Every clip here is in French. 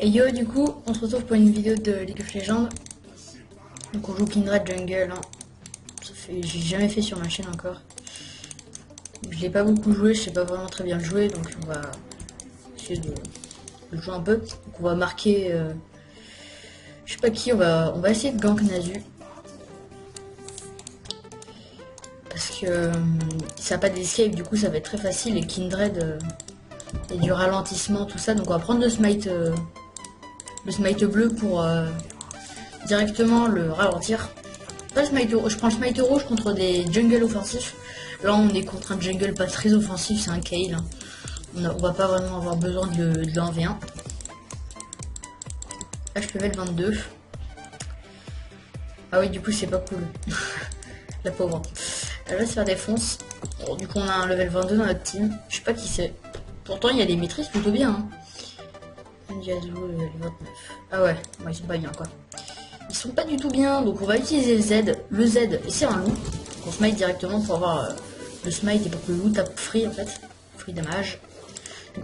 Et yo, du coup, on se retrouve pour une vidéo de League of Legends. Donc on joue Kindred Jungle. Hein. J'ai jamais fait sur ma chaîne encore. Je l'ai pas beaucoup joué, je sais pas vraiment très bien le jouer, donc on va essayer de jouer un peu. Donc on va marquer, je sais pas qui, on va essayer de gank Nasu. Parce que ça n'a pas d'escape, du coup ça va être très facile et Kindred et du ralentissement, tout ça. Donc on va prendre le smite bleu pour directement le ralentir. Pas le smite rouge, je prends le smite rouge contre des jungles offensifs. Là on est contre un jungle pas très offensif, c'est un Kayle. Hein. On va pas vraiment avoir besoin de 1v1. Là je peux level 22. Ah oui, du coup c'est pas cool. La pauvre. Elle va se faire défonce. Bon, du coup on a un level 22 dans notre team. Je sais pas qui c'est. Pourtant il y a des maîtrises plutôt bien. Hein. Level 29. Ah ouais, bon, ils sont pas bien quoi. Ils sont pas du tout bien, donc on va utiliser le Z. Le Z, c'est un loup. On smite directement pour avoir le smite et pour que le loup tape free en fait. Free damage.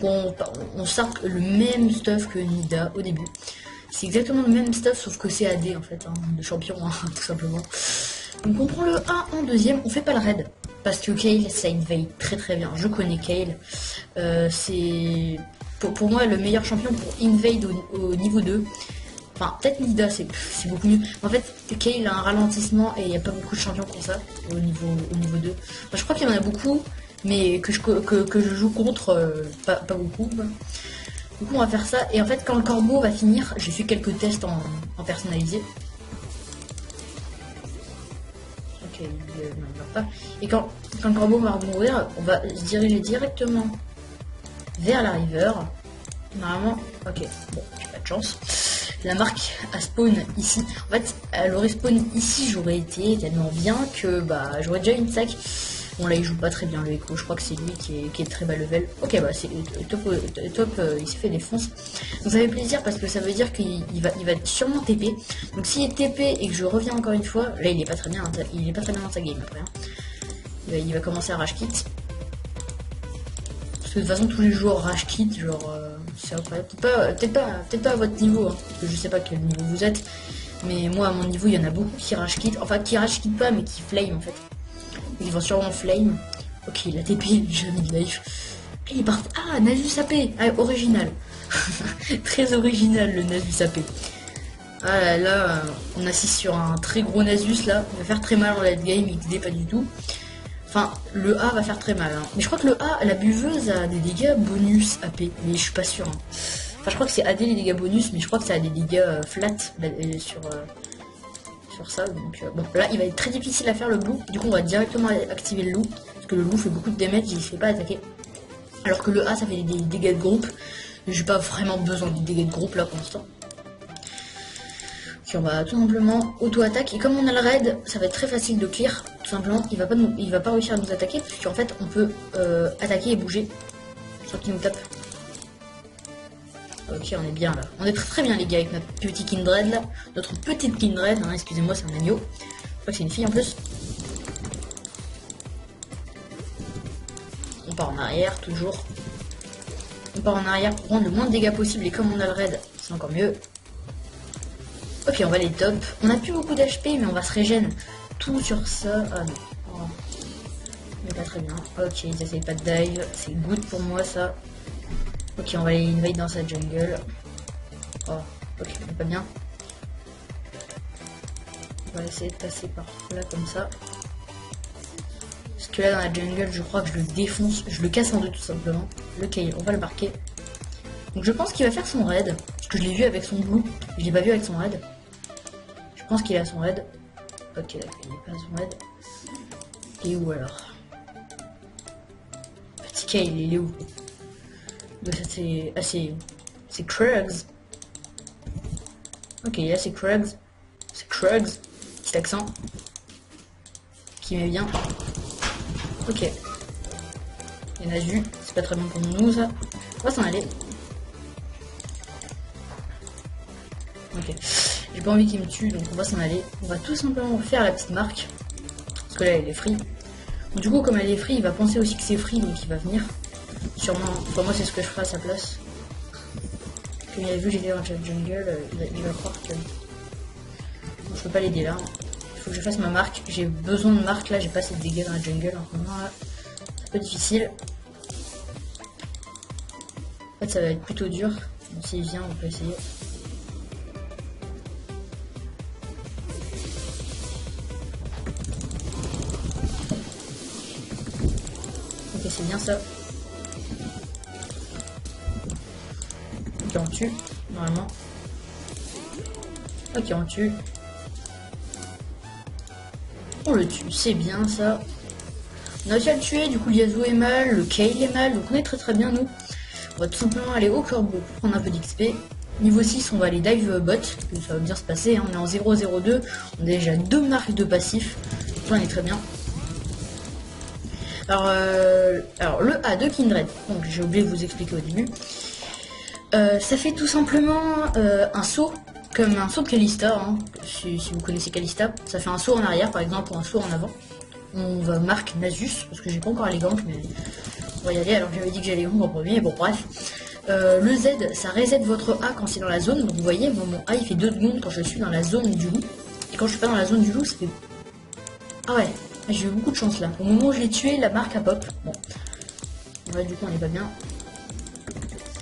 Donc on start le même stuff que Nida au début. C'est exactement le même stuff sauf que c'est AD en fait, hein, de champion hein, tout simplement. Donc on prend le 1 en deuxième, on fait pas le raid. Parce que Kayle ça invade très très bien. Je connais Kayle. C'est pour moi le meilleur champion pour invade au niveau 2. Enfin, peut-être Nida, c'est beaucoup mieux. En fait, Kayle a un ralentissement et il n'y a pas beaucoup de champions pour ça au niveau 2. Enfin, je crois qu'il y en a beaucoup, mais que je joue contre, pas beaucoup. Quoi. Du coup, on va faire ça. Et en fait, quand le corbeau va finir, j'ai fait quelques tests en personnalisé. Ok, il ne meurt pas. Et quand le corbeau va mourir, on va se diriger directement vers la river. Normalement, ok, bon, j'ai pas de chance. La marque a spawn ici. En fait, elle aurait spawn ici, j'aurais été tellement bien que bah j'aurais déjà une sac. Bon là il joue pas très bien le Echo, je crois que c'est lui qui est très bas level. Ok bah c'est top, il s'est fait défonce. Donc ça fait plaisir parce que ça veut dire qu'il va sûrement TP. Donc s'il est TP et que je reviens encore une fois, là il est pas très bien, il est pas très bien dans sa game après. Hein. Il va commencer à rage kit. Parce que de toute façon tous les jours rage kit, genre c'est incroyable. Peut-être pas à votre niveau, hein, parce que je sais pas quel niveau vous êtes. Mais moi à mon niveau il y en a beaucoup qui rage kit. Enfin qui rage kit pas mais qui flame en fait. Ils vont sûrement flame. Ok il a TP, jamais de life. Et il part. Ah Nasus AP. Ah, original. Très original le Nasus AP. Ah là on assiste sur un très gros Nasus là. Il va faire très mal en late game, XD pas du tout. Enfin, le A va faire très mal. Hein. Mais je crois que le A, la buveuse a des dégâts bonus AP. Mais je suis pas sûr. Hein. Enfin, je crois que c'est AD les dégâts bonus, mais je crois que ça a des dégâts flat sur ça. Donc, bon, là, il va être très difficile à faire le blue. Du coup, on va directement activer le loup. Parce que le loup fait beaucoup de damage, il se fait pas attaquer. Alors que le A, ça fait des dégâts de groupe. J'ai pas vraiment besoin de dégâts de groupe là pour l'instant. On va tout simplement auto-attaque et comme on a le raid, ça va être très facile de clear. Tout simplement, il va pas réussir à nous attaquer puisqu'en fait on peut attaquer et bouger sans qu'il nous tape. Ok, on est bien là. On est très bien les gars avec notre petit Kindred là. Notre petite Kindred, hein, excusez-moi c'est un agneau. Je crois que c'est une fille en plus. On part en arrière toujours. On part en arrière pour prendre le moins de dégâts possible et comme on a le raid, c'est encore mieux. Ok, on va les top. On a plus beaucoup d'HP, mais on va se régène tout sur ça. Ah non. Oh. Mais pas très bien. Ok, ils essayent pas de dive. C'est good pour moi ça. Ok, on va les invade dans sa jungle. Oh, ok, on est pas bien. On va essayer de passer par là comme ça. Parce que là dans la jungle, je crois que je le défonce. Je le casse en deux tout simplement. Le Kayle, on va le marquer. Donc je pense qu'il va faire son raid. Parce que je l'ai vu avec son blue. Je l'ai pas vu avec son raid. Je pense qu'il a son raid. Ok, d'accord, il n'est pas son raid. Et où alors? Petit Kayle, il est où? Donc ça c'est... Ah c'est Krugs. Ok, là c'est Krugs. C'est Krugs. Petit accent. Qui met bien. Ok. Il y en a vu. C'est pas très bon pour nous ça. On va s'en aller. Ok. J'ai pas envie qu'il me tue, donc on va s'en aller. On va tout simplement faire la petite marque. Parce que là, elle est free. Donc, du coup, comme elle est free, il va penser aussi que c'est free, donc il va venir. Sûrement. Enfin, moi, c'est ce que je ferai à sa place. Ok, qu'il a vu que j'étais dans le jungle, il va croire que... Je peux pas l'aider là. Il faut que je fasse ma marque. J'ai besoin de marque là, j'ai pas assez de dégâts dans la jungle en ce moment là. C'est un peu difficile. En fait ça va être plutôt dur. Donc s'il vient, on peut essayer. Ok, c'est bien ça. Ok, on tue, normalement. Ok, on tue. On le tue, c'est bien ça. On a réussi à le tuer, du coup Yasuo est mal, le Kayle est mal, donc on est très bien nous. On va tout simplement aller au corbeau pour prendre un peu d'XP. Niveau 6, on va aller dive bot, ça va bien se passer, hein. On est en 0-0-2, on a déjà 2 marques de passif, donc là on est très bien. Alors le A de Kindred, donc j'ai oublié de vous expliquer au début. Ça fait tout simplement un saut, comme un saut de Kalista, hein, si vous connaissez Kalista. Ça fait un saut en arrière par exemple, ou un saut en avant. On va marque Nasus, parce que j'ai pas encore les ganks, mais on va y aller, alors j'avais dit que j'allais vous en premier, bon bref. Le Z, ça reset votre A quand c'est dans la zone, donc vous voyez, moi, mon A il fait 2 secondes quand je suis dans la zone du loup. Et quand je suis pas dans la zone du loup, ça fait... Ah ouais, j'ai eu beaucoup de chance là. Au moment où je l'ai tué, la marque a pop. Bon. Ouais, du coup on est pas bien.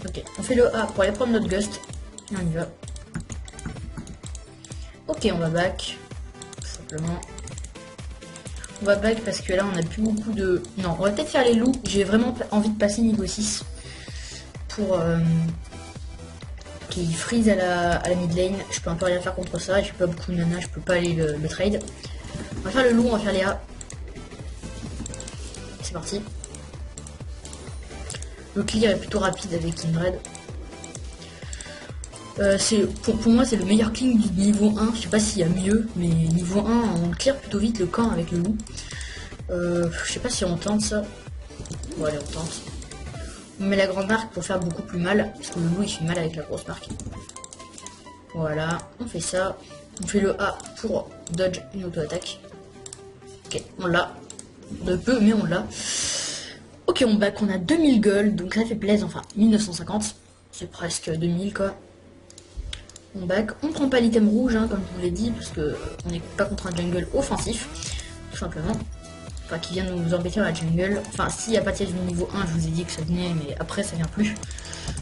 Ok, on fait le A pour aller prendre notre gust. Et on y va. Ok, on va back. Tout simplement. On va back parce que là on a plus beaucoup de... Non, on va peut-être faire les loups. J'ai vraiment envie de passer niveau 6. Pour qu'il freeze à la mid lane. Je peux un peu rien faire contre ça. J'ai pas beaucoup de mana, je peux pas aller le trade. On va faire le loup, on va faire les A. C'est parti. Le clear est plutôt rapide avec Kindred. Pour moi c'est le meilleur clean du niveau 1, je sais pas s'il y a mieux, mais niveau 1 on clear plutôt vite le camp avec le loup. Je sais pas si on tente ça. Bon allez on tente. On met la grande marque pour faire beaucoup plus mal, parce que le loup il fait mal avec la grosse marque. Voilà, on fait ça. On fait le A pour dodge une auto-attaque. Ok, on l'a. De peu mais on l'a. Ok on back, on a 2000 gold, donc ça fait plaisir, enfin 1950. C'est presque 2000 quoi. On back, on prend pas l'item rouge hein, comme je vous l'ai dit, parce que on n'est pas contre un jungle offensif, tout simplement. Enfin qui vient nous embêter dans la jungle. Enfin s'il n'y a pas de siège du niveau 1, je vous ai dit que ça venait, mais après ça vient plus.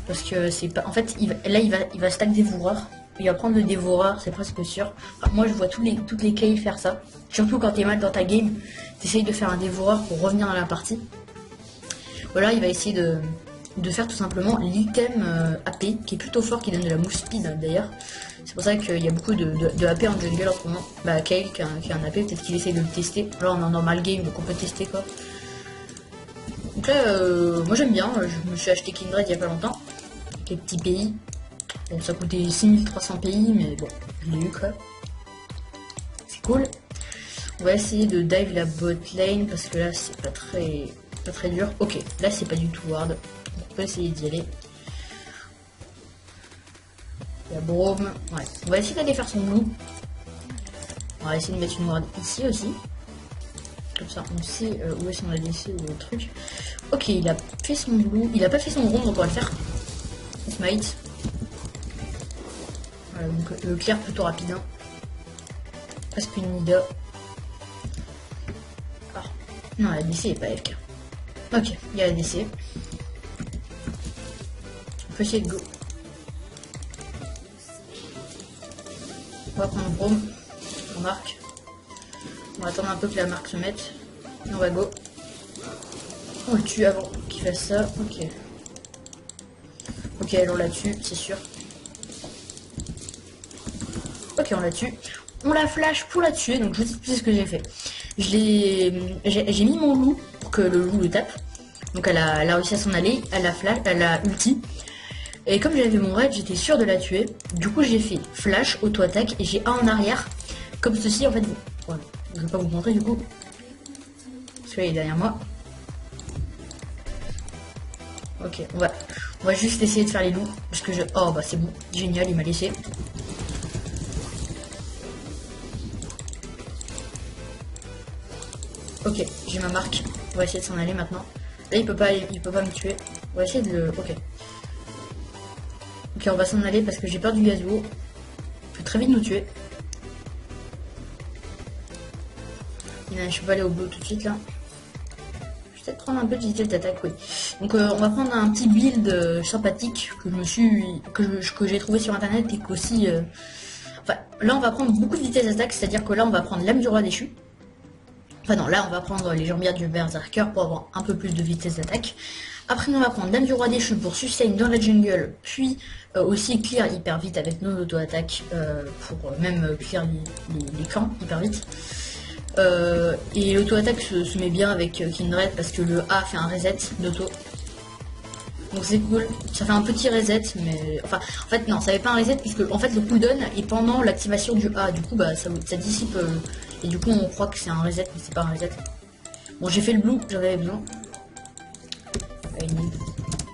Parce que c'est pas. En fait il va stack dévoreur. Il va prendre le dévoreur, c'est presque sûr. Enfin, moi je vois toutes les Kayle faire ça. Surtout quand t'es mal dans ta game, t'essayes de faire un dévoreur pour revenir dans la partie. Voilà, il va essayer de faire tout simplement l'item AP qui est plutôt fort, qui donne de la move speed d'ailleurs. C'est pour ça qu'il y a beaucoup de AP en jungle en ce moment. Bah Kayle qui a un AP, peut-être qu'il essaye de le tester. Là on est en normal game donc on peut tester quoi. Donc là moi j'aime bien, je me suis acheté Kindred il y a pas longtemps. Quel petit pays. Bon ça coûtait 6300 pays mais bon je l'ai eu quoi. C'est cool. On va essayer de dive la bot lane parce que là c'est pas très dur. Ok, là c'est pas du tout hard. On peut essayer d'y aller. Il y a Brome. Ouais. On va essayer d'aller faire son loup. On va essayer de mettre une ward ici aussi. Comme ça on sait où est-ce qu'on a laissé le truc. Ok, il a fait son loup. Il a pas fait son ronde donc on va le faire. Smite. Voilà, donc le clear plutôt rapide. Hein. Presque une Nida. Ah. Non, la DC est pas FK. Ok, il y a la DC. On peut essayer de go. On va prendre Brome. On marque. On va attendre un peu que la marque se mette. Et on va go. On le tue avant qu'il fasse ça. Ok. Ok, on la tue, c'est sûr. Ok, on la tue. On la flash pour la tuer, donc je vous dis ce que j'ai fait. J'ai mis mon loup pour que le loup le tape. Donc elle a réussi à s'en aller, elle a ulti. Et comme j'avais mon raid, j'étais sûr de la tuer. Du coup j'ai fait flash, auto-attaque et j'ai A en arrière. Comme ceci en fait. Voilà. Je vais pas vous montrer du coup. Parce qu'il est derrière moi. Ok, on va juste essayer de faire les loups. Parce que oh bah c'est bon, génial, il m'a laissé. Ok, j'ai ma marque. On va essayer de s'en aller maintenant. Là il peut pas me tuer. On va essayer de le. Ok. Ok, Ok, on va s'en aller parce que j'ai peur du Yasuo. Il peut très vite nous tuer. Je peux pas aller au bleu tout de suite là. Je vais peut-être prendre un peu de vitesse d'attaque, oui. Donc on va prendre un petit build sympathique que je me suis, que j'ai trouvé sur internet et qu'aussi. Enfin, là on va prendre beaucoup de vitesse d'attaque, c'est-à-dire que là on va prendre l'âme du roi déchu. Enfin non, là on va prendre les jambières du berserker pour avoir un peu plus de vitesse d'attaque. Après on va prendre l'âme du roi déchu pour sustain dans la jungle, puis aussi clear hyper vite avec nos auto-attaques pour même clear les camps hyper vite. Et l'auto-attaque se met bien avec Kindred parce que le A fait un reset d'auto. Donc c'est cool, ça fait un petit reset, mais enfin en fait non, ça fait pas un reset puisque en fait le cooldown est pendant l'activation du A, du coup bah ça dissipe et du coup on croit que c'est un reset mais c'est pas un reset. Bon j'ai fait le blue, j'en avais besoin.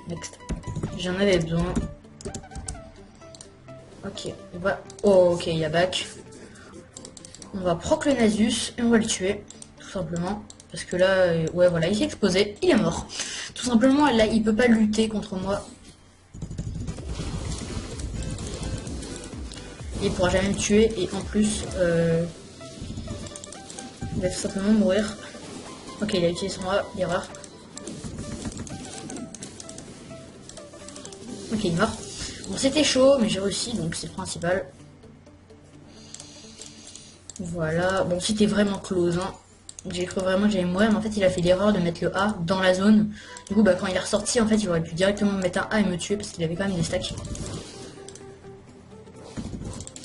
Next. J'en avais besoin. Ok, on va. Oh ok, il y a back. On va proc le Nasus et on va le tuer, tout simplement. Parce que là, ouais voilà, il s'est exposé, il est mort. Tout simplement, là, il peut pas lutter contre moi. Il pourra jamais me tuer et en plus, il va tout simplement mourir. Ok, il a utilisé son A, l'erreur. Ok, il est mort. Bon, c'était chaud, mais j'ai réussi, donc c'est le principal. Voilà, bon, c'était vraiment close, hein. J'ai cru vraiment que j'allais mourir, mais en fait il a fait l'erreur de mettre le A dans la zone. Du coup bah quand il est ressorti en fait il aurait pu directement me mettre un A et me tuer parce qu'il avait quand même des stacks.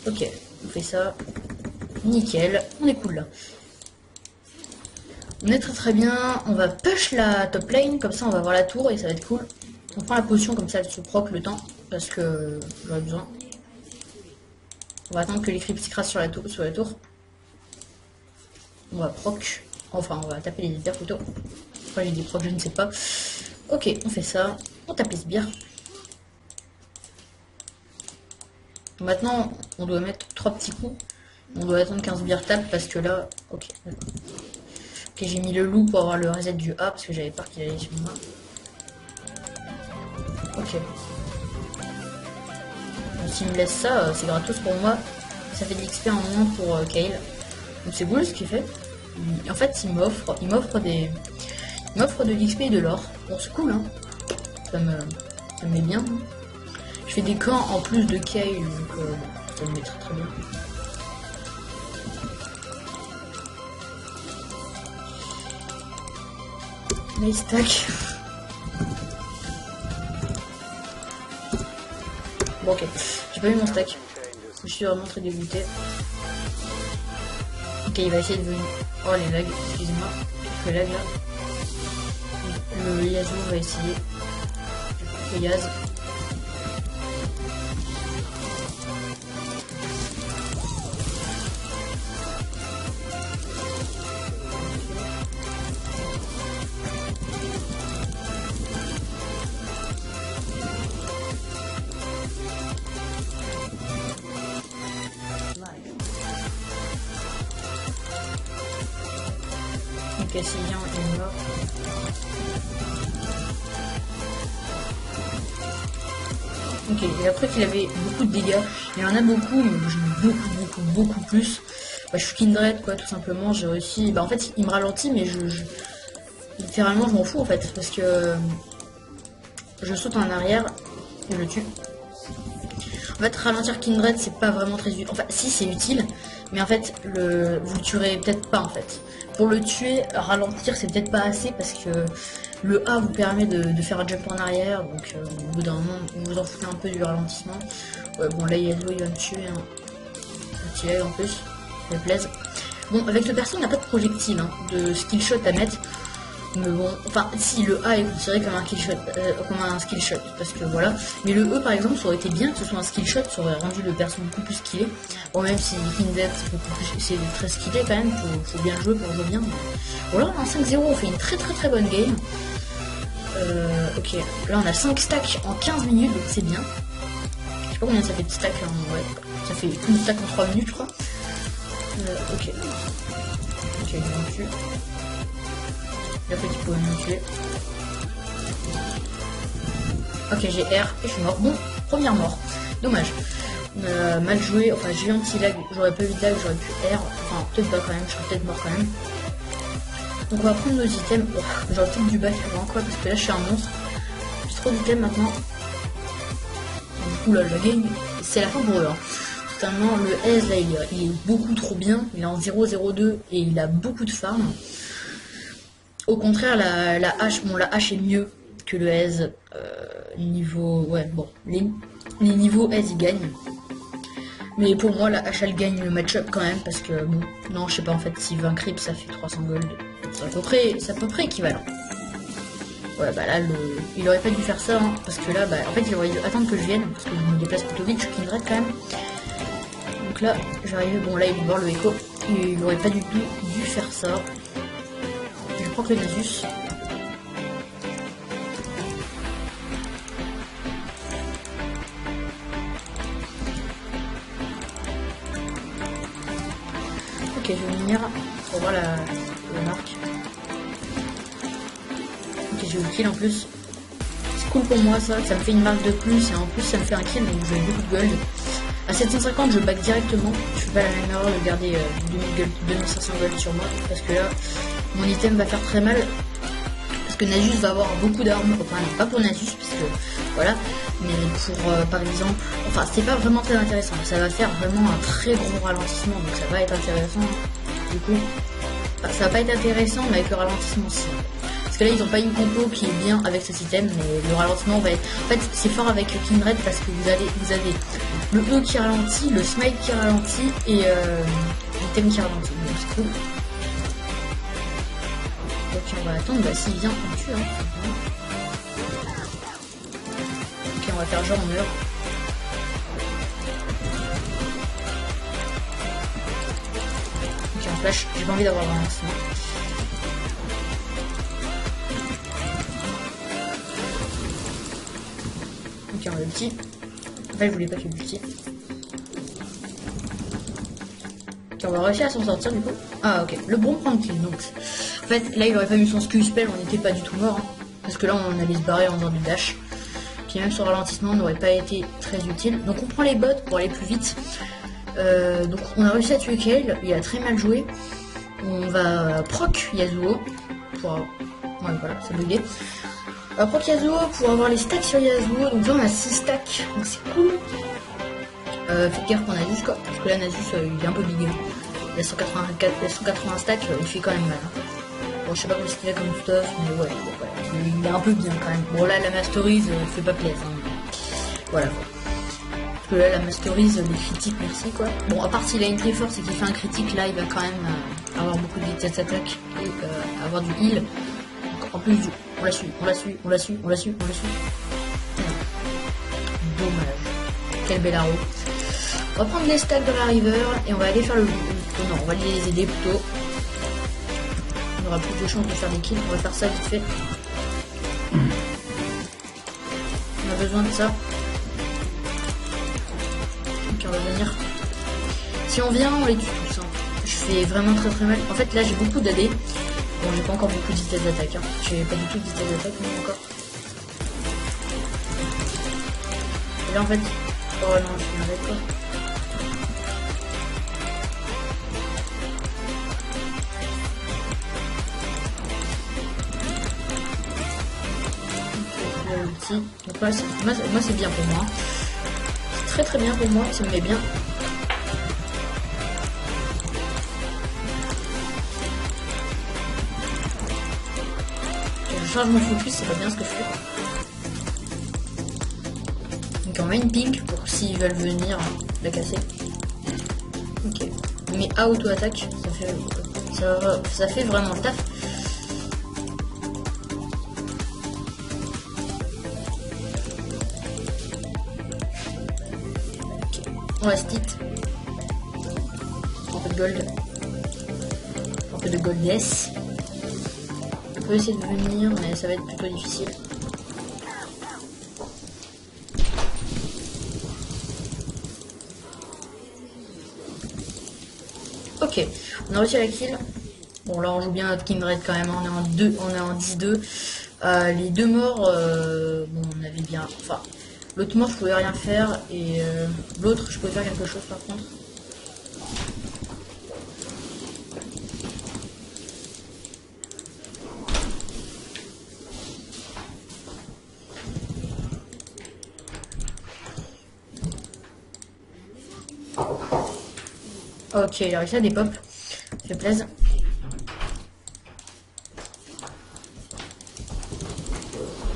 Ok, on fait ça. Nickel, on est cool là. On est très bien, on va push la top lane, comme ça on va voir la tour et ça va être cool. On prend la potion comme ça elle se proc le temps, parce que j'aurais besoin. On va attendre que l'éclipse s'écrase sur la tour. On va proc. Enfin, on va taper les sbires plutôt. Pourquoi j'ai dit proc, je ne sais pas. Ok, on fait ça. On tape les sbires. Maintenant, on doit mettre 3 petits coups. On doit attendre qu'un sbire tape parce que là... Ok, d'accord. Ok, j'ai mis le loup pour avoir le reset du A parce que j'avais peur qu'il allait sur moi. Ok. Donc s'il me laisse ça, c'est gratos pour moi. Ça fait de l'XP en moins pour Kayle. Donc c'est cool ce qu'il fait. En fait, il m'offre de l'XP et de l'or. Bon, c'est cool, hein. Ça me met bien. Hein. Je fais des camps en plus de Kayle, donc ça me met très bien. Nice stack. Bon, ok. J'ai pas eu mon stack. Je suis vraiment très dégoûté. Ok, il va essayer de venir. Oh, les lags, excusez-moi. Quelques lags là. Le Yasuo va essayer. Le Yaz. Cassillon est mort. Ok, et après qu'il avait beaucoup de dégâts, il y en a beaucoup, mais j'ai beaucoup plus. Bah, je suis Kindred quoi, tout simplement, j'ai réussi. Bah en fait il me ralentit, mais littéralement je m'en fous en fait, parce que je saute en arrière et je le tue. En fait ralentir Kindred c'est pas vraiment très utile. Enfin si c'est utile, mais en fait vous le tuerez peut-être pas en fait. Pour le tuer, ralentir c'est peut-être pas assez parce que le A vous permet de faire un jump en arrière, donc au bout d'un moment vous en foutez un peu du ralentissement. Ouais, bon là Yasuo il va me tuer, hein. Un petit lag en plus, ça me plaise. Bon avec le perso on n'a pas de projectile, hein, de skill shot à mettre. Mais bon, enfin si le A est considéré comme un skill shot, parce que voilà. Mais le E par exemple ça aurait été bien que ce soit un skill shot, ça aurait rendu le perso beaucoup plus skillé. Bon même si Kindred c'est très skillé quand même, faut bien jouer pour jouer bien. Voilà, on a 5-0, on fait une très bonne game. Ok, là on a 5 stacks en 15 minutes, donc c'est bien. Je sais pas combien ça fait de stacks, hein, ouais. Ça fait une stack en 3 minutes je crois. Ok. Ok, il va me tuer. Il a fait qu'il pouvait me tuer. Ok, j'ai R et je suis mort. Bon, première mort. Dommage. Mal joué, enfin j'ai eu un petit lag, j'aurais pas eu de lag, j'aurais pu R, enfin peut-être pas quand même, je serais peut-être mort quand même. Donc on va prendre nos items, oh, j'aurais peut-être dû battre loin quoi, parce que là je suis un monstre. J'ai trop d'items maintenant. Du coup là le game, c'est la fin pour eux. Hein. Totalement, le S là il est beaucoup trop bien, il est en 0,02 et il a beaucoup de farm. Au contraire la hache, bon la hache est mieux que le S, niveau, ouais bon, les niveaux S ils gagnent. Mais pour moi, la hache elle gagne le match-up quand même parce que bon, non, je sais pas en fait si 20 creeps ça fait 300 gold, c'est à peu près équivalent. Ouais, bah là, il aurait pas dû faire ça hein, parce que là, bah en fait, il aurait dû attendre que je vienne parce que je me déplace plutôt vite, je suis Kindred quand même. Donc là, j'arrive, bon là, il veut voir le écho, il aurait pas du tout dû faire ça. Je prends que le Nasus. Ok, je vais venir pour voir la marque. Ok, j'ai eu le kill en plus. C'est cool pour moi ça me fait une marque de plus et en plus ça me fait un kill donc j'ai beaucoup de gold. À 750 je back directement. Je fais pas la même erreur de garder 2500 gold sur moi parce que là mon item va faire très mal. Parce que Nasus va avoir beaucoup d'armes. Enfin non, pas pour Nasus parce que voilà. Mais pour par exemple, enfin c'est pas vraiment très intéressant, ça va faire vraiment un très gros ralentissement donc ça va être intéressant du coup, enfin, ça va pas être intéressant mais avec le ralentissement si. Parce que là ils ont pas une compo qui est bien avec ce système mais le ralentissement va être, en fait c'est fort avec Kindred parce que vous avez le E qui ralentit, le smite qui ralentit et l'item qui ralentit donc c'est cool. Donc on va attendre, bah s'il vient on tue hein. On va faire genre on meurt. Ok en flash, j'ai pas envie d'avoir un lancement. Ok on a ulti. En fait je voulais pas qu'il y ait ulti. Ok on va réussir à s'en sortir du coup. Ah ok, le bon prend le kill donc. En fait là il aurait pas mis son skill spell, on n'était pas du tout mort. Hein, parce que là on allait se barrer en faisant du dash. Qui même son ralentissement n'aurait pas été très utile. Donc on prend les bots pour aller plus vite. Donc on a réussi à tuer Kayle, il a très mal joué. On va proc Yasuo pour... Ouais voilà, c'est bugué. On va proc Yasuo pour avoir les stacks sur Yasuo. Donc là on a 6 stacks, donc c'est cool. Faites gaffe qu'on a Nasus quoi, parce que là Nasus il est un peu big. Il a 180 stacks, il fait quand même mal. Hein. Bon je sais pas ce qu'il a comme stuff, mais ouais, il est un peu bien quand même. Bon là la masterise fait pas plaisir. Hein. Voilà. Parce que là la masterise, les critiques merci quoi. Bon à part s'il a une très force et qu'il fait un critique là il va quand même avoir beaucoup de vitesse d'attaque et avoir du heal. Donc, en plus on la suit. Dommage. Quel bel arrow. On va prendre les stacks de la river et on va aller faire le... Non on va les aider plutôt. On aura plus de chance de faire des kills, on va faire ça vite fait. On a besoin de ça. Ok on va venir. Si on vient on les tue tous. Hein. Je fais vraiment très mal. En fait là j'ai beaucoup d'AD. Bon j'ai pas encore beaucoup de vitesse d'attaque. Hein. J'ai pas du tout de vitesse d'attaque mais encore. Et là en fait... Oh non je suis avec quoi. Donc là, moi c'est bien pour moi. C'est très bien pour moi, ça me met bien. Je change mon focus, c'est pas bien ce que je fais. Donc on met une ping pour s'ils veulent venir la casser. Ok. Mais à auto-attaque, ça fait vraiment le taf. On reste hit. Un peu de gold. Un peu de goldess. On peut essayer de venir, mais ça va être plutôt difficile. Ok, on a réussi à la kill. Bon là on joue bien notre Kindred quand même, on est en 10-2. Les deux morts, bon, on avait j'avais bien... Enfin, l'autre mort, je pouvais rien faire. Et l'autre, je pouvais faire quelque chose par contre. Ok, il a réussi à des pop. Ça fait plaisir.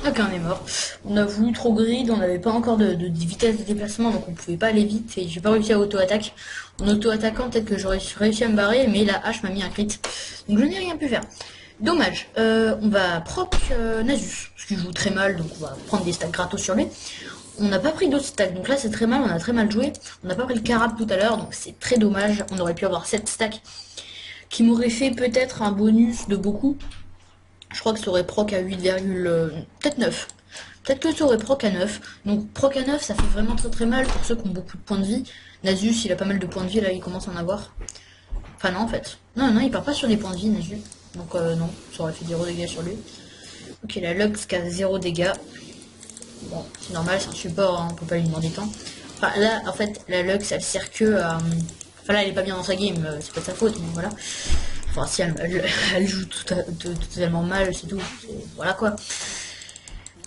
Ok, on est mort. On a voulu trop grid, on n'avait pas encore de vitesse de déplacement, donc on pouvait pas aller vite. Et j'ai pas réussi à auto-attaque. En auto-attaquant, peut-être que j'aurais réussi à me barrer, mais la hache m'a mis un crit. Donc je n'ai rien pu faire. Dommage. On va proc Nasus, parce qu'il joue très mal, donc on va prendre des stacks gratos sur lui. On n'a pas pris d'autres stacks, donc là c'est très mal, on a très mal joué. On n'a pas pris le carab tout à l'heure, donc c'est très dommage. On aurait pu avoir 7 stacks qui m'auraient fait peut-être un bonus de beaucoup. Je crois que ça aurait proc à 8, peut-être 9. Peut-être que ça aurait proc à 9. Donc proc à 9, ça fait vraiment très très mal pour ceux qui ont beaucoup de points de vie. Nasus, il a pas mal de points de vie, là il commence à en avoir. Enfin non en fait. Non, il part pas sur des points de vie, Nasus. Donc non, ça aurait fait 0 dégâts sur lui. Ok, la Lux qui a 0 dégâts. Bon, c'est normal, c'est un support, hein, on peut pas lui demander tant. Enfin là, en fait, la Lux, elle sert que à... Enfin là, elle est pas bien dans sa game, c'est pas de sa faute, mais voilà. Enfin si, elle joue totalement mal, c'est tout. Voilà quoi.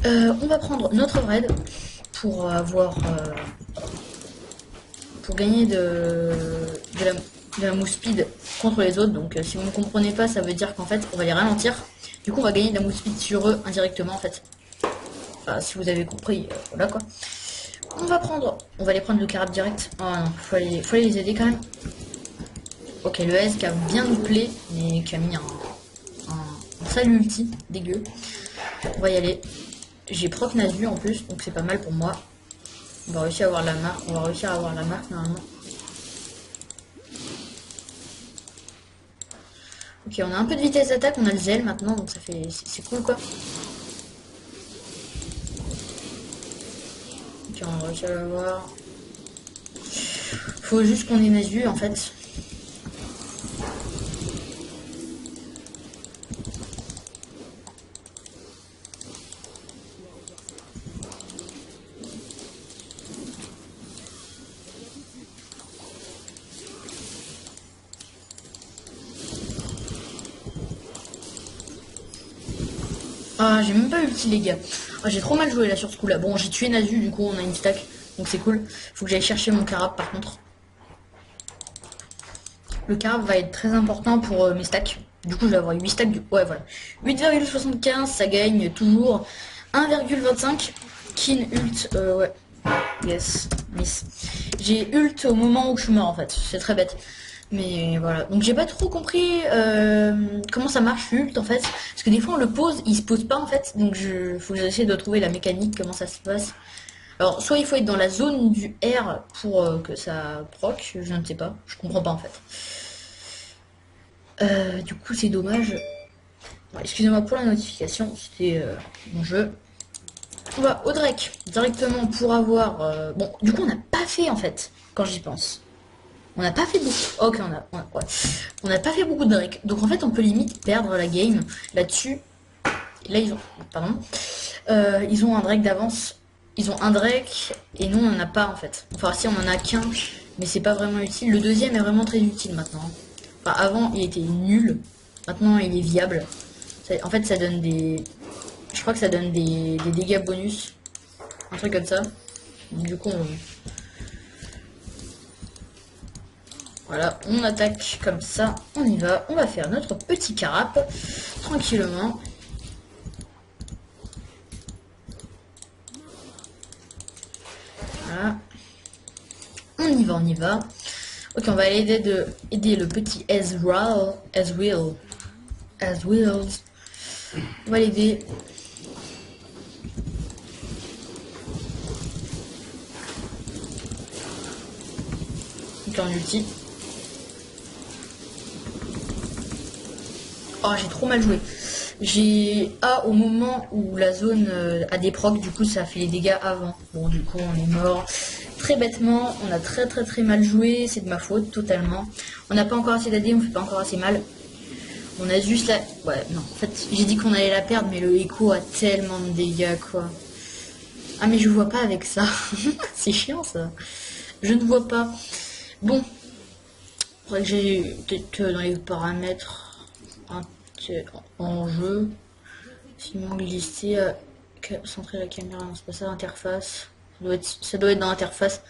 On va prendre notre raid pour avoir... pour gagner de la move speed contre les autres. Donc si vous ne comprenez pas, ça veut dire qu'en fait, on va les ralentir. Du coup, on va gagner de la move speed sur eux indirectement en fait. Enfin, si vous avez compris, voilà quoi. On va les prendre le carab direct. Oh non, faut aller les aider quand même. Ok, le S qui a bien doublé, mais qui a mis un sale ulti, dégueu. On va y aller. J'ai proc Nasu en plus, donc c'est pas mal pour moi. On va réussir à avoir la marque, normalement. Ok, on a un peu de vitesse d'attaque, on a le zèle maintenant, donc ça fait... c'est cool quoi. Ok, on va réussir à l'avoir. Faut juste qu'on ait Nasu en fait. Ah, j'ai même pas ulti les gars. Ah, j'ai trop mal joué là sur ce coup là. Bon, j'ai tué Nasu, du coup on a une stack, donc c'est cool. Faut que j'aille chercher mon carab par contre. Le carab va être très important pour mes stacks. Du coup je vais avoir 8 stacks. Ouais voilà. 8,75, ça gagne toujours 1,25. Kin ult, ouais. Yes, miss. J'ai ult au moment où je suis mort en fait. C'est très bête. Mais voilà, donc j'ai pas trop compris comment ça marche ult en fait, parce que des fois on le pose, il se pose pas en fait, donc faut que j'essaie de trouver la mécanique, comment ça se passe. Alors soit il faut être dans la zone du R pour que ça proc, je ne sais pas, je comprends pas en fait. Du coup c'est dommage. Ouais, excusez-moi pour la notification, c'était mon jeu. On va au Drake directement pour avoir... Bon, du coup on n'a pas fait en fait, quand j'y pense. On n'a pas fait beaucoup. Ok, on n'a pas fait beaucoup de Drake. Donc en fait, on peut limite perdre la game là-dessus. Là, ils ont... Pardon. Ils ont un Drake d'avance. Ils ont un Drake et nous, on n'en a pas en fait. Enfin, si, on en a qu'un, mais c'est pas vraiment utile. Le deuxième est vraiment très utile maintenant. Enfin, avant, il était nul. Maintenant, il est viable. En fait, ça donne des... Je crois que ça donne des dégâts bonus. Un truc comme ça. Du coup, voilà, on attaque comme ça, on y va, on va faire notre petit carap, tranquillement. Voilà. On y va. Ok, on va aider le petit Ezreal. On va l'aider. Donc en ulti. Oh, j'ai trop mal joué. J'ai A au moment où la zone a des procs, du coup ça fait les dégâts avant. Bon, du coup on est mort. Très bêtement, on a très mal joué, c'est de ma faute totalement. On n'a pas encore assez d'AD, on fait pas encore assez mal. On a juste la... Ouais, non, en fait j'ai dit qu'on allait la perdre, mais le écho a tellement de dégâts quoi. Ah mais je vois pas avec ça. C'est chiant ça. Je ne vois pas. Bon. Faudrait que j'ai peut-être dans les paramètres en jeu. Sinon glisser, centrer la caméra, non c'est pas ça, interface. Ça doit être dans l'interface.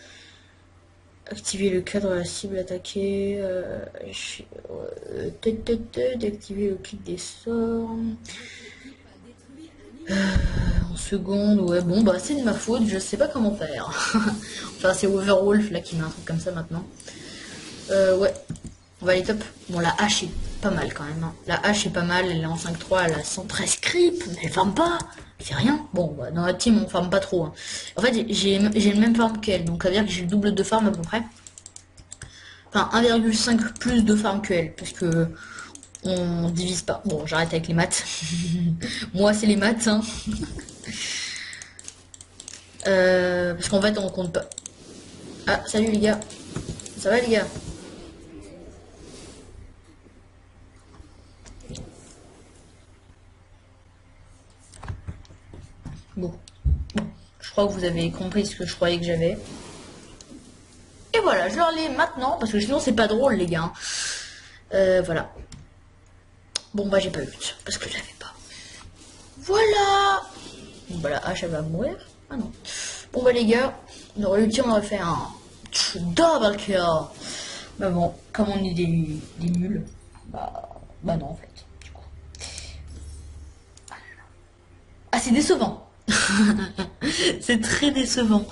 Activer le cadre de la cible attaquée. D'activer le clic des sorts. En seconde, ouais, bon bah c'est de ma faute, je sais pas comment faire. Enfin c'est Overwolf là qui met un truc comme ça maintenant. Ouais, on va aller top. Bon la hache est pas mal quand même. Hein. La hache est pas mal, elle est en 5-3, elle a 113 creep, mais elle farme pas. C'est rien. Bon, bah, dans la team on farme pas trop. Hein. En fait j'ai le même farm qu'elle, donc ça veut dire que j'ai le double de farm à peu près. Enfin 1,5 plus de farm qu'elle, parce que on divise pas. Bon j'arrête avec les maths. Moi c'est les maths. Hein. Parce qu'en fait on compte pas. Ah salut les gars. Ça va les gars? Bon. Je crois que vous avez compris ce que je croyais que j'avais. Et voilà, je leur l'ai maintenant, parce que sinon c'est pas drôle les gars. Voilà. Bon bah j'ai pas eu, parce que je l'avais pas. Voilà. Bon bah la hache elle va mourir. Ah non. Bon bah les gars, on aurait ulti, on aurait fait un double kill. Mais bon, comme on est des nuls, bah non en fait. Du coup. Ah c'est décevant. C'est très décevant.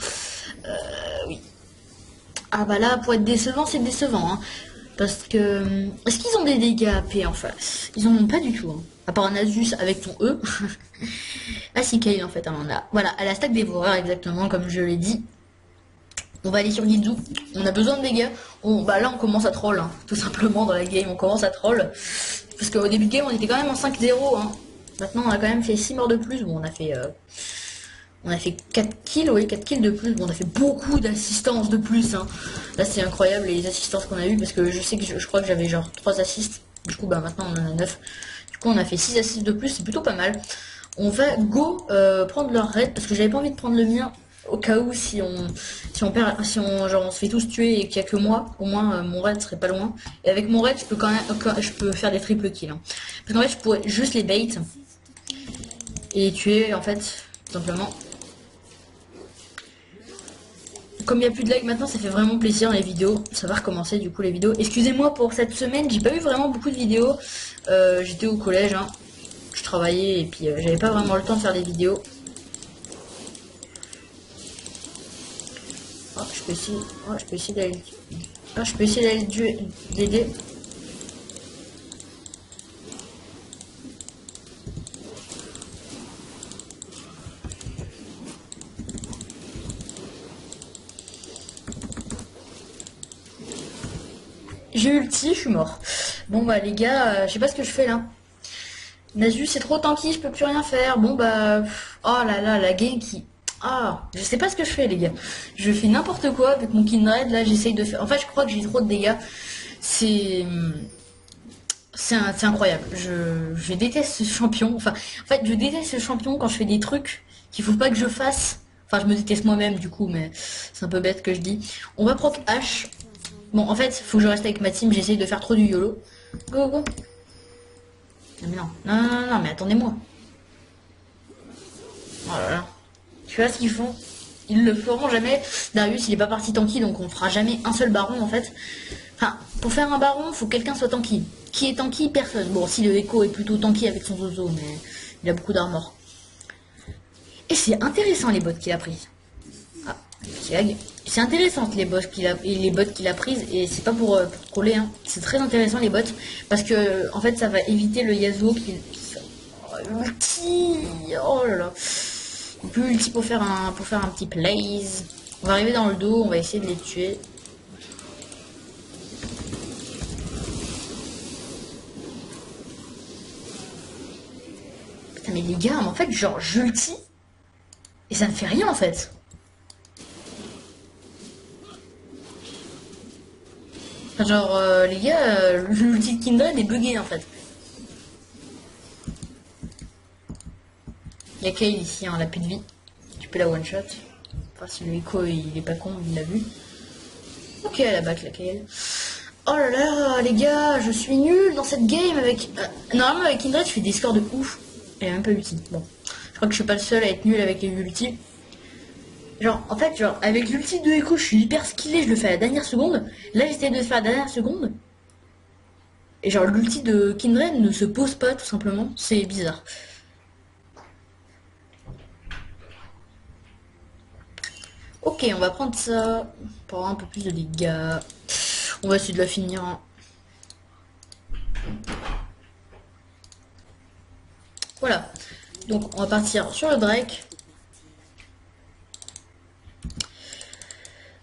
Oui. Ah bah là, pour être décevant, c'est décevant. Hein. Parce que... Est-ce qu'ils ont des dégâts AP en face? Ils en ont pas du tout. Hein. À part un Asus avec ton E. Ah si, Kale en fait, elle en a. Voilà, elle a stack dévoreur exactement comme je l'ai dit. On va aller sur Guizu. On a besoin de dégâts. Bah là, on commence à troll. Hein. Tout simplement, dans la game, on commence à troll. Parce qu'au début de game, on était quand même en 5-0. Hein. Maintenant, on a quand même fait 6 morts de plus. Bon, on a fait 4 kills, oui, 4 kills de plus. Bon, on a fait beaucoup d'assistances de plus. Hein. Là, c'est incroyable les assistances qu'on a eues parce que je sais que je crois que j'avais genre 3 assists. Du coup, bah maintenant on en a 9. Du coup, on a fait 6 assists de plus, c'est plutôt pas mal. On va go prendre leur raid parce que j'avais pas envie de prendre le mien au cas où si on perd, si on genre on se fait tous tuer et qu'il y a que moi, au moins mon raid serait pas loin. Et avec mon raid, je peux quand même je peux faire des triple kills. Hein. Parce qu'en fait, je pourrais juste les bait et les tuer en fait, tout simplement. Comme il n'y a plus de like maintenant, ça fait vraiment plaisir les vidéos. Ça va recommencer du coup les vidéos. Excusez-moi pour cette semaine, j'ai pas eu vraiment beaucoup de vidéos. J'étais au collège, hein. Je travaillais et puis j'avais pas vraiment le temps de faire des vidéos. Oh, je peux essayer d'aller. Oh, je peux essayer d'aller l'aider. J'ai ulti, je suis mort. Bon bah les gars, je sais pas ce que je fais là. Nasus c'est trop tanky, je peux plus rien faire. Bon bah, oh là là, la game qui... Ah, je sais pas ce que je fais les gars. Je fais n'importe quoi avec mon Kindred, là j'essaye de faire... En fait je crois que j'ai trop de dégâts. C'est incroyable. Je déteste ce champion. Enfin, en fait je déteste ce champion quand je fais des trucs qu'il faut pas que je fasse. Enfin je me déteste moi-même du coup, mais c'est un peu bête que je dis. On va proc H. Bon, en fait, faut que je reste avec ma team, j'essaye de faire trop du YOLO. Go, go. Non, mais non, non, non, non, mais attendez-moi. Oh là là. Tu vois ce qu'ils font? Ils le feront jamais. Darius, il est pas parti tanky, donc on fera jamais un seul baron, en fait. Enfin, pour faire un baron, faut que quelqu'un soit tanky. Qui est tanky? Personne. Bon, si le Echo est plutôt tanky avec son zozo, mais il a beaucoup d'armor. Et c'est intéressant, les bots qu'il a pris. Ah, petit lag. C'est intéressant les bots qu'il a prises et c'est pas pour troller hein. C'est très intéressant les bots parce que en fait ça va éviter le Yasuo qui ulti. Oh là là. On peut ulti pour faire un petit plays. On va arriver dans le dos, on va essayer de les tuer. Putain mais les gars, en fait genre j'ulti et ça ne fait rien en fait. Genre, les gars, l'ulti de Kindred est bugué en fait. Il y a Kale ici, hein, elle a plus de vie. peux la one shot. Enfin si le Echo il est pas con, il l'a vu. Ok, elle a back la KL. Oh là là, les gars, je suis nul dans cette game avec... normalement avec Kindred je fais des scores de ouf. Elle a même pas ulti. Bon, je crois que je suis pas le seul à être nul avec les ulti. Genre, en fait, genre, avec l'ulti de Echo, je suis hyper skillé, je le fais à la dernière seconde. Là, j'essaie de le faire à la dernière seconde. Et genre, l'ulti de Kindred ne se pose pas, tout simplement. C'est bizarre. Ok, on va prendre ça pour avoir un peu plus de dégâts. On va essayer de la finir. Hein. Voilà. Donc, on va partir sur le Drake.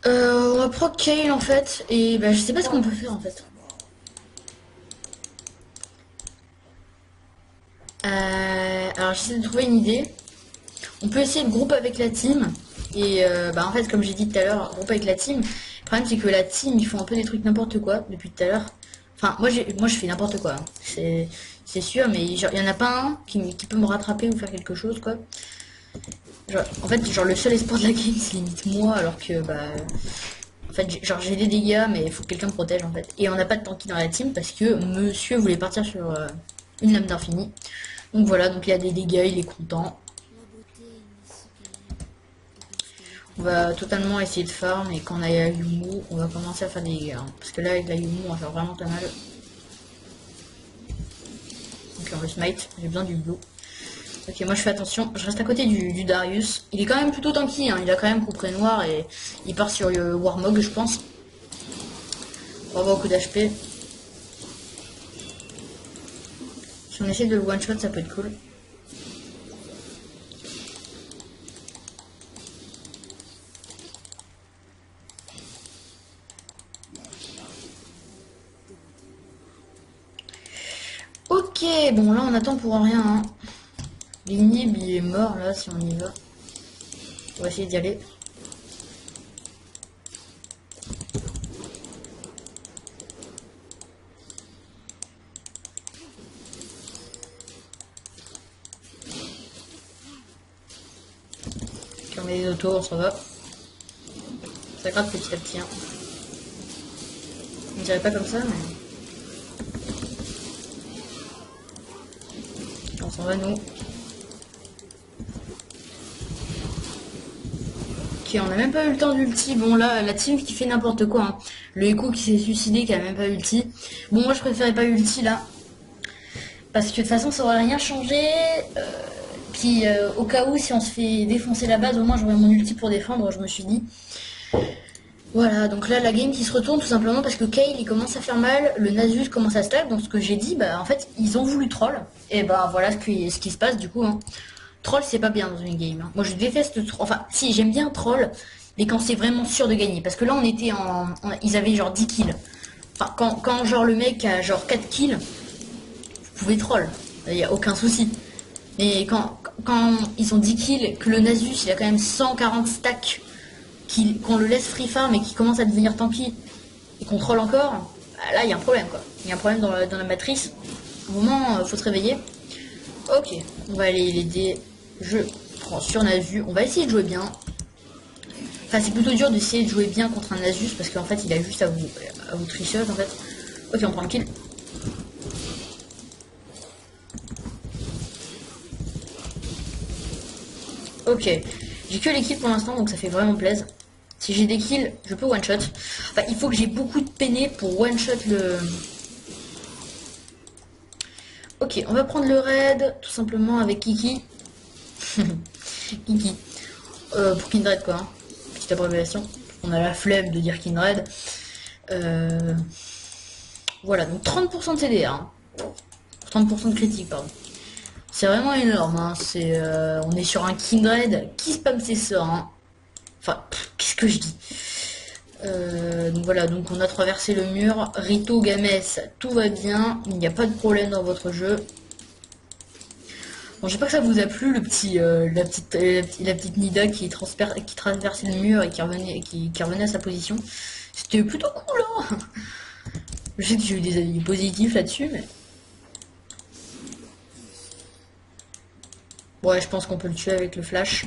On va prendre Kayle en fait. Et bah, je sais pas ce qu'on peut faire en fait. Alors, j'essaie de trouver une idée. On peut essayer de groupe avec la team. Et bah, en fait, comme j'ai dit tout à l'heure, groupe avec la team. Le problème, c'est que la team, ils font un peu des trucs n'importe quoi depuis tout à l'heure. Enfin, moi, je fais n'importe quoi. Hein. C'est sûr, mais il y en a pas un qui peut me rattraper ou faire quelque chose, quoi. Genre, en fait, genre, le seul espoir de la game, c'est limite moi, alors que, bah... En fait, genre, j'ai des dégâts, mais il faut que quelqu'un me protège, en fait. Et on n'a pas de tanky dans la team, parce que monsieur voulait partir sur une lame d'infini. Donc voilà, donc il y a des dégâts, il est content. On va totalement essayer de farm, et quand on a la Yumu, on va commencer à faire des dégâts. Hein. Parce que là, avec la Yumu, on va faire vraiment pas mal. Ok, on le smite, j'ai besoin du blue. Ok, moi je fais attention, je reste à côté du Darius. Il est quand même plutôt tanky, hein. Il a quand même couperé noir et il part sur le Warmog, je pense. On va avoir beaucoup d'HP. Si on essaie de le one shot, ça peut être cool. Ok, bon là on attend pour rien. Hein. L'inhib il est mort là si on y va. On va essayer d'y aller. Ok, on met des autos, ça va. Ça gratte petit à petit. Hein. On dirait pas comme ça, mais... On s'en va nous. Ok, on a même pas eu le temps d'ulti. Bon là, la team qui fait n'importe quoi. Hein. Le Echo qui s'est suicidé, qui a même pas ulti. Bon, moi je préférais pas ulti là. Parce que de toute façon, ça aurait rien changé. Puis au cas où, si on se fait défoncer la base, au moins j'aurais mon ulti pour défendre, je me suis dit. Voilà, donc là la game qui se retourne tout simplement parce que Kayle il commence à faire mal, le Nasus commence à stack, donc ce que j'ai dit, bah en fait ils ont voulu troll, et bah voilà ce qui se passe du coup. Hein. Troll c'est pas bien dans une game. Hein. Moi je déteste troll, enfin si j'aime bien troll, mais quand c'est vraiment sûr de gagner, parce que là on était ils avaient genre 10 kills. Enfin quand genre le mec a genre 4 kills, vous pouvez troll, il y a aucun souci. Mais quand ils ont 10 kills, que le Nasus il a quand même 140 stacks, qu'on le laisse free farm et qui commence à devenir tanky et qu'on troll encore, bah là il y a un problème quoi. Il y a un problème dans la matrice. Au moment, faut se réveiller. Ok, on va aller l'aider. Je prends sur Nasus. On va essayer de jouer bien. Enfin, c'est plutôt dur d'essayer de jouer bien contre un Nasus parce qu'en fait il a juste à vous tricheuse en fait. Ok, on prend le kill. Ok, j'ai que les kills pour l'instant donc ça fait vraiment plaisir. Si j'ai des kills, je peux one shot. Enfin, il faut que j'ai beaucoup de peiné pour one shot le. Ok, on va prendre le raid tout simplement avec Kiki. Kiki. Pour Kindred quoi. Hein. Petite abréviation. On a la flemme de dire Kindred. Voilà, donc 30% de CDR. Hein. 30% de critique, pardon. C'est vraiment énorme. Hein. On est sur un Kindred qui spam ses sorts. Hein. Enfin, qu'est-ce que je dis donc voilà, donc on a traversé le mur. Rito, Games, tout va bien. Il n'y a pas de problème dans votre jeu. Bon, j'espère que ça vous a plu, le petit, la petite Nida qui traversait le mur et qui revenait à sa position. C'était plutôt cool, hein. Je sais que j'ai eu des avis positifs là-dessus, mais... Ouais, je pense qu'on peut le tuer avec le flash.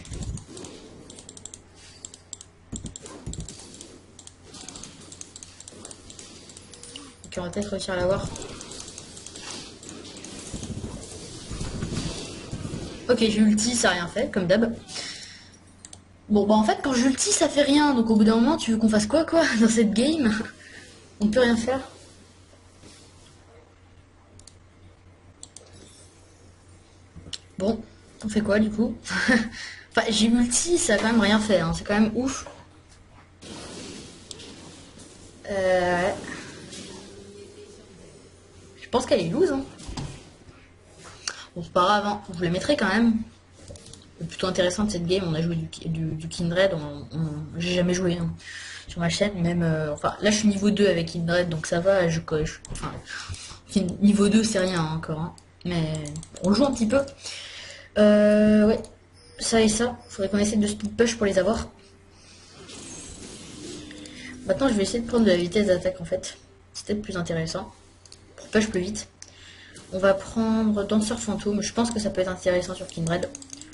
Ok, on va peut-être réussir à l'avoir. Ok, j'ai ulti, ça a rien fait, comme d'hab. Bon, bah en fait, quand j'ulti, ça fait rien. Donc au bout d'un moment, tu veux qu'on fasse quoi, dans cette game? On peut rien faire. Bon, on fait quoi, du coup? Enfin, j'ai ulti, ça a quand même rien fait, hein. C'est quand même ouf. Ouais. Je pense qu'elle est loose, hein. Bon, c'est pas grave, hein. Je vous la mettrai quand même. Le plutôt intéressant de cette game, on a joué du Kindred, j'ai jamais joué hein, sur ma chaîne, même, enfin là je suis niveau 2 avec Kindred, donc ça va, enfin, niveau 2 c'est rien hein, encore, hein, mais on joue un petit peu. Ouais, ça et ça, faudrait qu'on essaie de speed push pour les avoir. Maintenant je vais essayer de prendre de la vitesse d'attaque en fait, c'est peut-être plus intéressant, pour push plus vite. On va prendre danseur fantôme, je pense que ça peut être intéressant sur Kindred.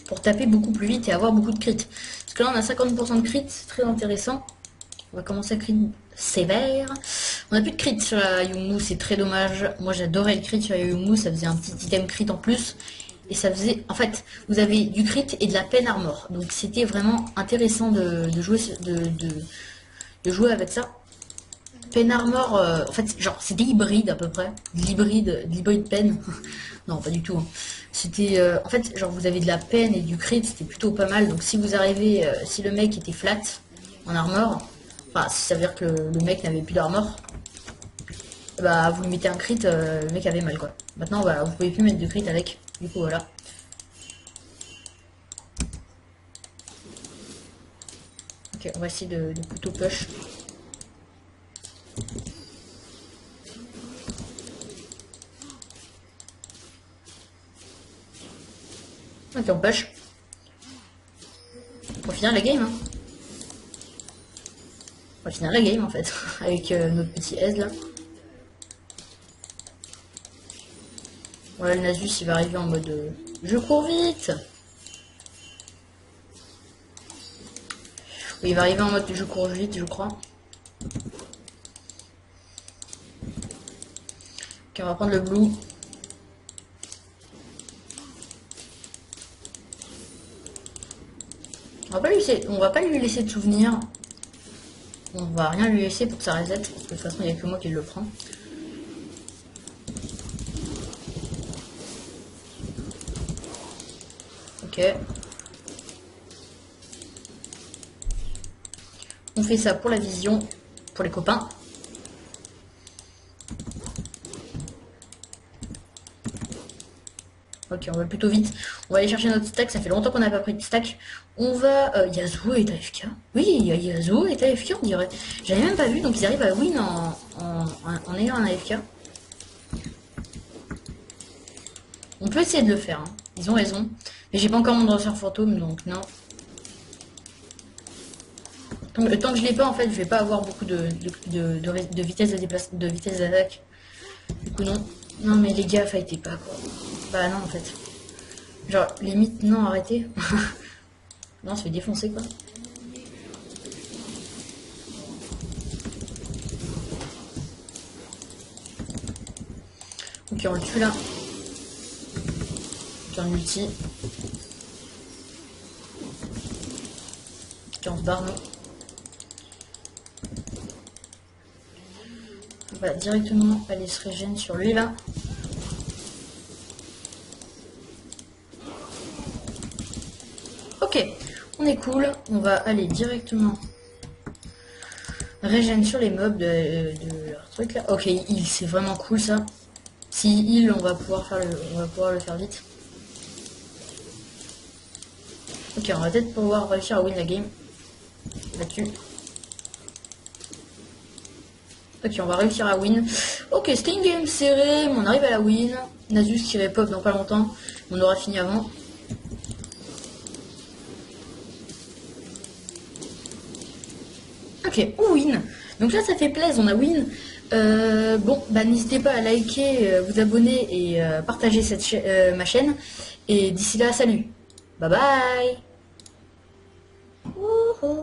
Pour taper beaucoup plus vite et avoir beaucoup de crit. Parce que là on a 50% de crit, c'est très intéressant. On va commencer à crit sévère. On a plus de crit sur la Yumu, c'est très dommage. Moi j'adorais le crit sur la Yumu, ça faisait un petit item crit en plus. Et ça faisait, en fait, vous avez du crit et de la peine armor. Donc c'était vraiment intéressant de jouer avec ça. Pen armor, en fait, genre c'était hybride à peu près. L'hybride pen. Non, pas du tout. Hein. C'était, en fait, genre vous avez de la peine et du crit, c'était plutôt pas mal. Donc si vous arrivez, si le mec était flat en armor, enfin, ça veut dire que le mec n'avait plus d'armor, bah vous lui mettez un crit, le mec avait mal quoi. Maintenant, bah, vous pouvez plus mettre de crit avec. Du coup, voilà. Ok, on va essayer de plutôt push. Ok, on push. Pour finir la game, hein. On va finir la game en fait, avec notre petit S là. Voilà, le Nasus il va arriver en mode je cours vite. Oui, il va arriver en mode je cours vite, je crois. Ok, on va prendre le blue. On va pas lui laisser de souvenirs. On va rien lui laisser pour que ça reset, parce que de toute façon il n'y a que moi qui le prends. Ok. On fait ça pour la vision, pour les copains. Ok, on va plutôt vite. On va aller chercher notre stack, ça fait longtemps qu'on n'a pas pris de stack. On va... Yasuo est AFK. Oui, Yasuo est AFK, on dirait. J'avais même pas vu, donc ils arrivent à win en ayant un AFK. On peut essayer de le faire, hein. Ils ont raison. Mais j'ai pas encore mon danseur fantôme, donc non. Tant que je l'ai pas, en fait, je vais pas avoir beaucoup de vitesse de vitesse d'attaque. Du coup, non. Non, mais les gars, fightez pas, quoi. Bah non, en fait. Genre, limite, non, arrêtez. Non, on se fait défoncer, quoi. Ok, on le tue, là. Ok, on ulti. Ok, on se barre, nous. On va directement aller se régénérer sur lui, là. Ok, on est cool. On va aller directement régène sur les mobs de leur truc là. Ok, heal, c'est vraiment cool ça. Si heal, on va pouvoir le faire vite. Ok, on va peut-être pouvoir réussir à win la game là-dessus. Ok, on va réussir à win. Ok, c'était une game serrée, mais on arrive à la win. Nasus qui repop dans pas longtemps. On aura fini avant. Ok, on win. Donc là, ça fait plaisir, on a win. Bon, bah n'hésitez pas à liker, vous abonner et partager ma chaîne. Et d'ici là, salut. Bye bye.